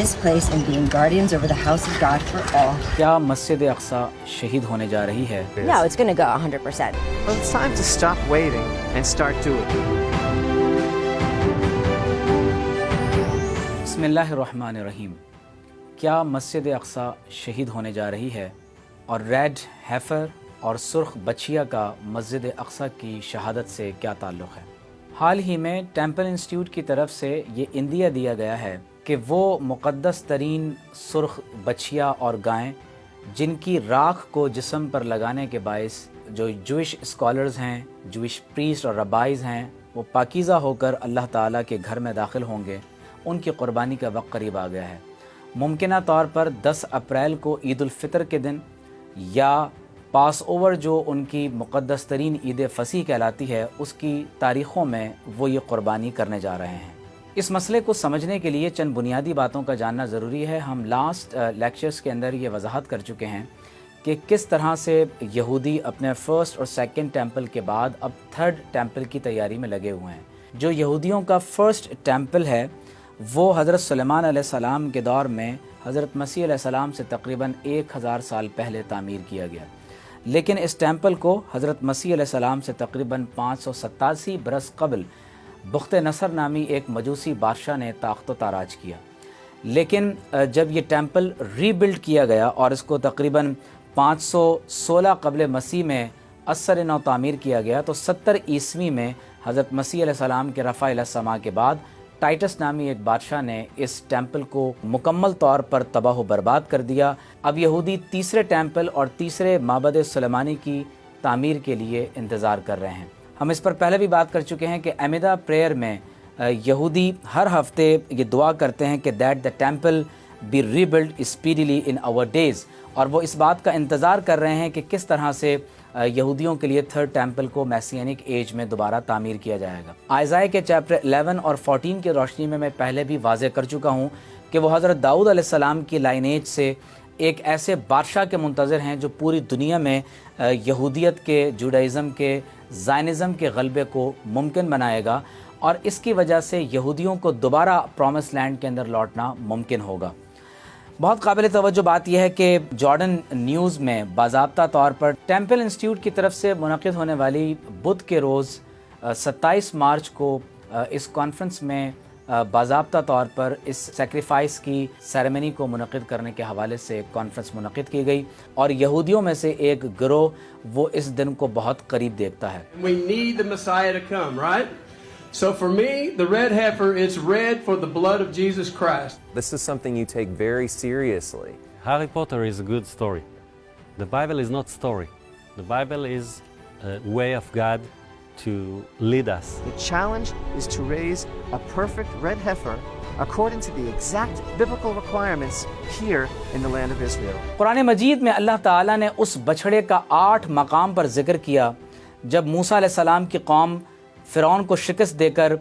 this place and being guardians over the house of God for all. کیا مسجد اقصی شہید ہونے جا رہی ہے؟ No, it's going to go 100%. Well, it's time to stop waiting and start doing it. بسم اللہ الرحمن الرحیم. کیا مسجد اقصی شہید ہونے جا رہی ہے؟ اور ریڈ ہیفر اور سرخ بچھیا کا مسجد اقصی کی شہادت سے کیا تعلق ہے؟ حال ہی میں ٹیمپل انسٹیٹیوٹ کی طرف سے یہ عندیہ دیا گیا ہے کہ وہ مقدس ترین سرخ بچھیا اور گائیں جن کی راکھ کو جسم پر لگانے کے باعث جو جوئش اسکالرز ہیں، جوئش پریسٹ اور ربائز ہیں، وہ پاکیزہ ہو کر اللہ تعالیٰ کے گھر میں داخل ہوں گے، ان کی قربانی کا وقت قریب آ گیا ہے۔ ممکنہ طور پر 10 اپریل کو عید الفطر کے دن یا پاس اوور جو ان کی مقدس ترین عید فصیح کہلاتی ہے، اس کی تاریخوں میں وہ یہ قربانی کرنے جا رہے ہیں۔ اس مسئلے کو سمجھنے کے لیے چند بنیادی باتوں کا جاننا ضروری ہے۔ ہم لاسٹ لیکچرز کے اندر یہ وضاحت کر چکے ہیں کہ کس طرح سے یہودی اپنے فرسٹ اور سیکنڈ ٹیمپل کے بعد اب تھرڈ ٹیمپل کی تیاری میں لگے ہوئے ہیں۔ جو یہودیوں کا فرسٹ ٹیمپل ہے وہ حضرت سلیمان علیہ السلام کے دور میں حضرت مسیح علیہ السلام سے تقریباً 1000 سال پہلے تعمیر کیا گیا، لیکن اس ٹیمپل کو حضرت مسیح علیہ السلام سے تقریباً 587 برس قبل بخت نصر نامی ایک مجوسی بادشاہ نے تاخت و تاراج کیا۔ لیکن جب یہ ٹیمپل ری بلڈ کیا گیا اور اس کو تقریباً 516 قبل مسیح میں اثر نو تعمیر کیا گیا تو 70 عیسوی میں حضرت مسیح علیہ السلام کے رفع الی السماء کے بعد ٹائٹس نامی ایک بادشاہ نے اس ٹیمپل کو مکمل طور پر تباہ و برباد کر دیا۔ اب یہودی تیسرے ٹیمپل اور تیسرے معبد سلیمانی کی تعمیر کے لیے انتظار کر رہے ہیں۔ ہم اس پر پہلے بھی بات کر چکے ہیں کہ امیدہ پریئر میں یہودی ہر ہفتے یہ دعا کرتے ہیں کہ that the temple be rebuild especially in our days, اور وہ اس بات کا انتظار کر رہے ہیں کہ کس طرح سے یہودیوں کے لیے تھرڈ ٹیمپل کو میسینک ایج میں دوبارہ تعمیر کیا جائے گا۔ آئزائے کے چیپٹر 11 اور 14 کی روشنی میں پہلے بھی واضح کر چکا ہوں کہ وہ حضرت داؤد علیہ السلام کی لائنیج سے ایک ایسے بادشاہ کے منتظر ہیں جو پوری دنیا میں یہودیت کے، جوڈائزم کے، زائنزم کے غلبے کو ممکن بنائے گا، اور اس کی وجہ سے یہودیوں کو دوبارہ پرومس لینڈ کے اندر لوٹنا ممکن ہوگا۔ بہت قابل توجہ بات یہ ہے کہ جارڈن نیوز میں باضابطہ طور پر ٹیمپل انسٹیٹیوٹ کی طرف سے منعقد ہونے والی بدھ کے روز 27 مارچ کو اس کانفرنس میں باضابطہ طور پر اس سیکریفائس کی سیریمنی کو منعقد کرنے کے حوالے سے ایک کانفرنس منعقد کی گئی، اور یہودیوں میں سے ایک گروہ وہ اس دن کو بہت قریب دیکھتا ہے۔ We need the Messiah to come, right? So for me, the red heifer, it's red for the blood of Jesus Christ. This is something you take very seriously. Harry Potter is a good story. The Bible is not story. The Bible is a way of God to lead us. The challenge is to raise a perfect red heifer according to the exact biblical requirements here in the land of Israel. قرآن مجید میں اللہ تعالیٰ نے اس بچھڑے کا 8 مقام پر ذکر کیا جب موسیٰ علیہ السلام کی قوم فرعون کو شکست دے کر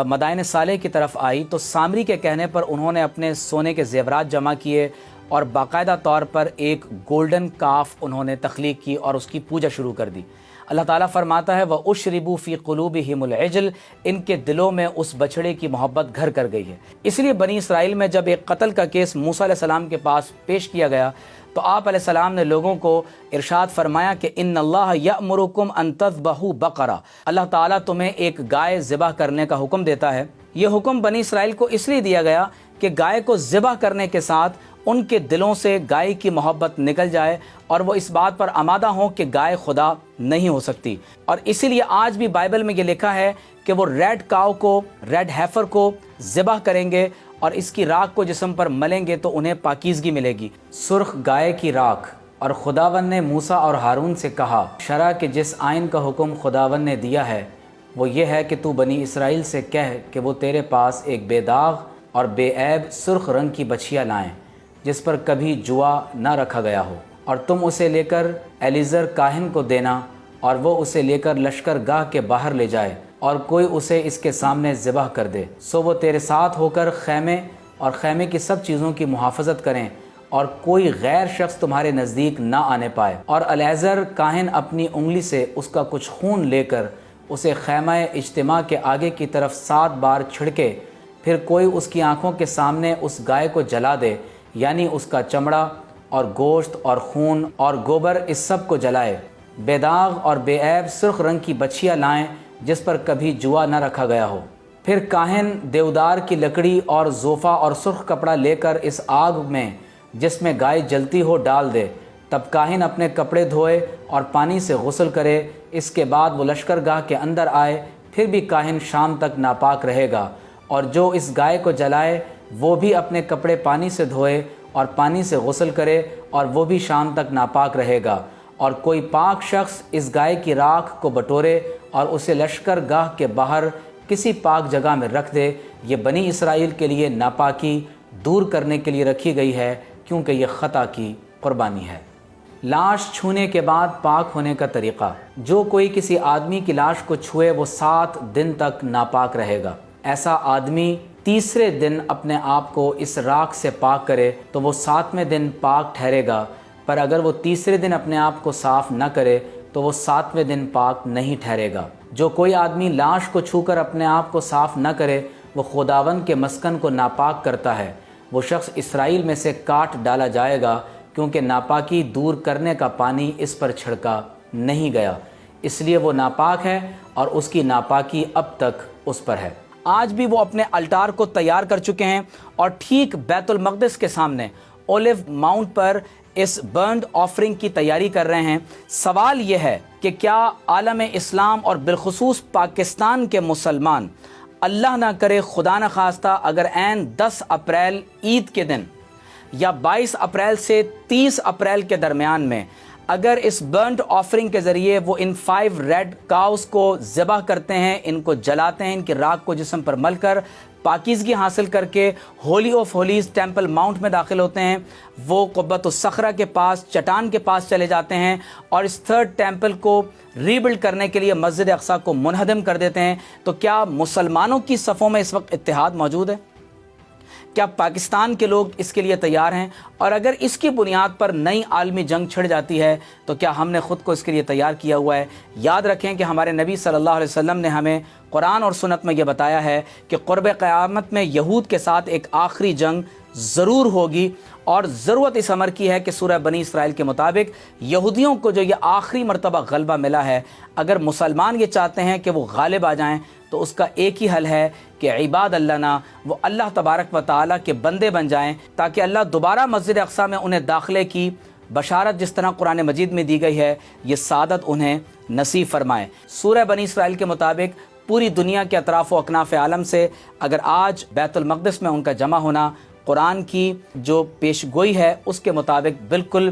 مدائن صالح کی طرف آئی تو سامری کے کہنے پر انہوں نے اپنے سونے کے زیورات جمع کیے اور باقاعدہ طور پر ایک گولڈن کاف انہوں نے تخلیق کی اور اس کی پوجا شروع کر دی۔ اللہ تعالیٰ فرماتا ہے وَأُشْرِبُوا فِي قُلُوبِهِمُ الْعِجْلَ، ان کے دلوں میں اس بچڑے کی محبت گھر کر گئی ہے۔ اس لیے بنی اسرائیل میں جب ایک قتل کا کیس موسیٰ علیہ السلام کے پاس پیش کیا گیا تو آپ علیہ السلام نے لوگوں کو ارشاد فرمایا کہ ان اللہ یأمرکم ان تذبحوا بقرہ، اللہ تعالیٰ تمہیں ایک گائے ذبح کرنے کا حکم دیتا ہے۔ یہ حکم بنی اسرائیل کو اس لیے دیا گیا کہ گائے کو ذبح کرنے کے ساتھ ان کے دلوں سے گائے کی محبت نکل جائے اور وہ اس بات پر آمادہ ہوں کہ گائے خدا نہیں ہو سکتی، اور اسی لیے آج بھی بائبل میں یہ لکھا ہے کہ وہ ریڈ کاؤ کو، ریڈ ہیفر کو ذبح کریں گے اور اس کی راکھ کو جسم پر ملیں گے تو انہیں پاکیزگی ملے گی۔ سرخ گائے کی راکھ، اور خداوند نے موسیٰ اور ہارون سے کہا، شرع کہ جس آئین کا حکم خداوند نے دیا ہے وہ یہ ہے کہ تو بنی اسرائیل سے کہہ کہ وہ تیرے پاس ایک بے داغ اور بے عیب سرخ رنگ کی بچھیا لائیں جس پر کبھی جوا نہ رکھا گیا ہو، اور تم اسے لے کر ایلیزر کاہن کو دینا اور وہ اسے لے کر لشکر گاہ کے باہر لے جائے اور کوئی اسے اس کے سامنے ذبح کر دے، سو وہ تیرے ساتھ ہو کر خیمے اور خیمے کی سب چیزوں کی محافظت کریں اور کوئی غیر شخص تمہارے نزدیک نہ آنے پائے، اور الیعزر کاہن اپنی انگلی سے اس کا کچھ خون لے کر اسے خیمہ اجتماع کے آگے کی طرف 7 بار چھڑکے پھر کوئی اس کی آنکھوں کے سامنے اس گائے کو جلا دے، یعنی اس کا چمڑا اور گوشت اور خون اور گوبر اس سب کو جلائے، بے داغ اور بے عیب سرخ رنگ کی بچھیا لائیں جس پر کبھی جوا نہ رکھا گیا ہو۔ پھر کاہن دیودار کی لکڑی اور زوفا اور سرخ کپڑا لے کر اس آگ میں جس میں گائے جلتی ہو ڈال دے، تب کاہن اپنے کپڑے دھوئے اور پانی سے غسل کرے، اس کے بعد وہ لشکر گاہ کے اندر آئے، پھر بھی کاہن شام تک ناپاک رہے گا، اور جو اس گائے کو جلائے وہ بھی اپنے کپڑے پانی سے دھوئے اور پانی سے غسل کرے، اور وہ بھی شام تک ناپاک رہے گا۔ اور کوئی پاک شخص اس گائے کی راکھ کو بٹورے اور اسے لشکر گاہ کے باہر کسی پاک جگہ میں رکھ دے، یہ بنی اسرائیل کے لیے ناپاکی دور کرنے کے لیے رکھی گئی ہے، کیونکہ یہ خطا کی قربانی ہے۔ لاش چھونے کے بعد پاک ہونے کا طریقہ۔ جو کوئی کسی آدمی کی لاش کو چھوئے وہ 7 دن تک ناپاک رہے گا۔ ایسا آدمی تیسرے دن اپنے آپ کو اس راکھ سے پاک کرے تو وہ 7ویں دن پاک ٹھہرے گا، پر اگر وہ تیسرے دن اپنے آپ کو صاف نہ کرے تو وہ 7ویں دن پاک نہیں ٹھہرے گا۔ جو کوئی آدمی لاش کو چھو کر اپنے آپ کو صاف نہ کرے وہ خداوند کے مسکن کو ناپاک کرتا ہے، وہ شخص اسرائیل میں سے کاٹ ڈالا جائے گا، کیونکہ ناپاکی دور کرنے کا پانی اس پر چھڑکا نہیں گیا، اس لیے وہ ناپاک ہے اور اس کی ناپاکی اب تک اس پر ہے۔ آج بھی وہ اپنے الٹار کو تیار کر چکے ہیں اور ٹھیک بیت المقدس کے سامنے اولیو ماؤنٹ پر اس برنڈ آفرنگ کی تیاری کر رہے ہیں۔ سوال یہ ہے کہ کیا عالم اسلام اور بالخصوص پاکستان کے مسلمان، اللہ نہ کرے خدا نہ خواستہ اگر عین 10 اپریل عید کے دن یا 22 اپریل سے 30 اپریل کے درمیان میں اگر اس برنٹ آفرنگ کے ذریعے وہ ان 5 ریڈ کاؤز کو ذبح کرتے ہیں، ان کو جلاتے ہیں، ان کی راکھ کو جسم پر مل کر پاکیزگی حاصل کر کے ہولی آف ہولیز ٹیمپل ماؤنٹ میں داخل ہوتے ہیں، وہ قبۃ الصخرہ کے پاس چٹان کے پاس چلے جاتے ہیں اور اس 3rd ٹیمپل کو ری بلڈ کرنے کے لیے مسجد اقصیٰ کو منہدم کر دیتے ہیں، تو کیا مسلمانوں کی صفوں میں اس وقت اتحاد موجود ہے؟ کیا پاکستان کے لوگ اس کے لیے تیار ہیں؟ اور اگر اس کی بنیاد پر نئی عالمی جنگ چھڑ جاتی ہے تو کیا ہم نے خود کو اس کے لیے تیار کیا ہوا ہے؟ یاد رکھیں کہ ہمارے نبی صلی اللہ علیہ وسلم نے ہمیں قرآن اور سنت میں یہ بتایا ہے کہ قرب قیامت میں یہود کے ساتھ ایک آخری جنگ ضرور ہوگی، اور ضرورت اس امر کی ہے کہ سورہ بنی اسرائیل کے مطابق یہودیوں کو جو یہ آخری مرتبہ غلبہ ملا ہے، اگر مسلمان یہ چاہتے ہیں کہ وہ غالب آ جائیں تو اس کا ایک ہی حل ہے کہ عباد اللہ نا، وہ اللہ تبارک و تعالیٰ کے بندے بن جائیں، تاکہ اللہ دوبارہ مسجد اقصیٰ میں انہیں داخلے کی بشارت جس طرح قرآن مجید میں دی گئی ہے، یہ سعادت انہیں نصیب فرمائے۔ سورہ بنی اسرائیل کے مطابق پوری دنیا کے اطراف و اکناف عالم سے اگر آج بیت المقدس میں ان کا جمع ہونا قرآن کی جو پیش گوئی ہے اس کے مطابق بالکل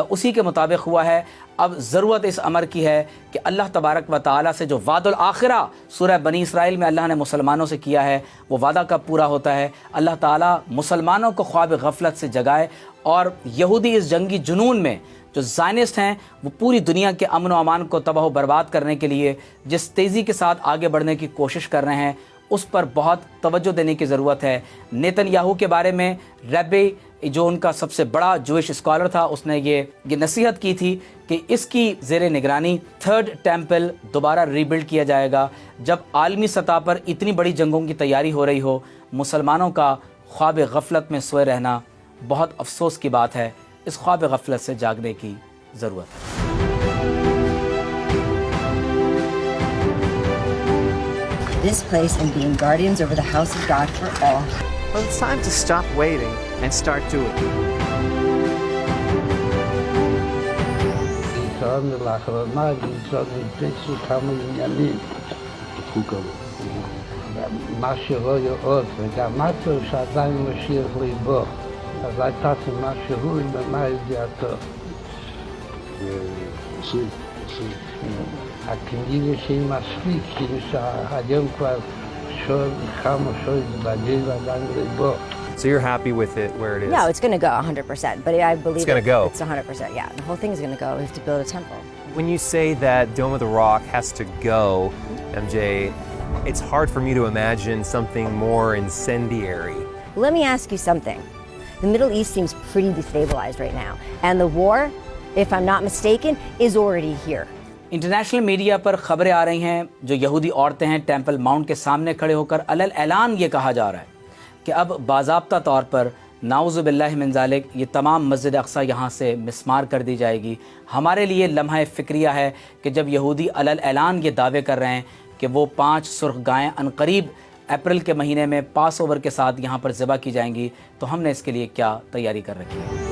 اسی کے مطابق ہوا ہے، اب ضرورت اس امر کی ہے کہ اللہ تبارک و تعالیٰ سے جو وعد الآخرہ سورہ بنی اسرائیل میں اللہ نے مسلمانوں سے کیا ہے وہ وعدہ کب پورا ہوتا ہے؟ اللہ تعالیٰ مسلمانوں کو خواب غفلت سے جگائے، اور یہودی اس جنگی جنون میں جو زائنسٹ ہیں وہ پوری دنیا کے امن و امان کو تباہ و برباد کرنے کے لیے جس تیزی کے ساتھ آگے بڑھنے کی کوشش کر رہے ہیں اس پر بہت توجہ دینے کی ضرورت ہے۔ نیتن یاہو کے بارے میں ریبی جو ان کا سب سے بڑا جوئش اسکالر تھا، اس نے یہ نصیحت کی تھی کہ اس کی زیر نگرانی 3rd ٹیمپل دوبارہ ری بلڈ کیا جائے گا۔ جب عالمی سطح پر اتنی بڑی جنگوں کی تیاری ہو رہی ہو، مسلمانوں کا خواب غفلت میں سوئے رہنا بہت افسوس کی بات ہے۔ اس خواب غفلت سے جاگنے کی ضرورت ہے۔ This place and being guardians over the house of God for all. Well, it's time to stop waiting and start doing. מה שלא יאות, וגם מה טוב שעדיין משיח ליבו, אז הייתה מה שהוא עם מה ידיעתו. הכנראה שהיא מספיק, כאילו שהיום כבר כמה שעות בגיל ועדיין ליבו. So you're happy with it where it is? No, it's going to go 100%, but I believe it's going to go. It's 100%, yeah. The whole thing is going to go. We have to build a temple. When you say that Dome of the Rock has to go, MJ, it's hard for me to imagine something more incendiary. Let me ask you something. The Middle East seems pretty destabilized right now, and the war, if I'm not mistaken, is already here. International media پر خبریں آ رہی ہیں جو یہودی عورتیں ہیں temple Mount کے سامنے کھڑے ہو کر علل اعلان یہ کہا جا رہا ہے کہ اب باضابطہ طور پر نعوذ باللہ من ذالک یہ تمام مسجد اقصیٰ یہاں سے مسمار کر دی جائے گی. ہمارے لیے لمحہ فکریہ ہے کہ جب یہودی علل اعلان یہ دعوے کر رہے ہیں کہ وہ 5 سرخ گائیں عنقریب اپریل کے مہینے میں پاس اوور کے ساتھ یہاں پر ذبح کی جائیں گی, تو ہم نے اس کے لیے کیا تیاری کر رکھی ہے.